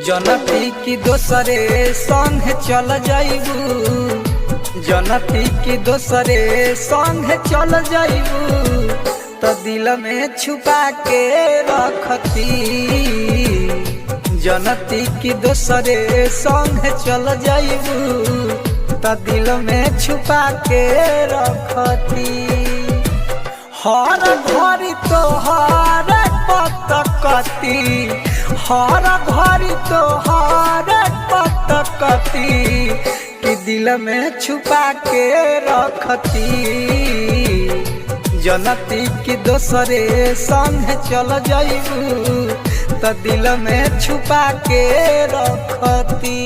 जनती की दोसरे संग चल जाइबू, जनती की दोसरे संग चल जाइबू तो दिल में छुपा के रखती। जनती की दोसरे संग चल जाइबू तो दिल में छुपा के रखती। हर घड़ी तो हर पतकती, हर घड़ी तो हर पतकती कि दिल में छुपा के रखती। जनती की दोसरे संग चल जाइबू तो दिल में छुपा के रखती।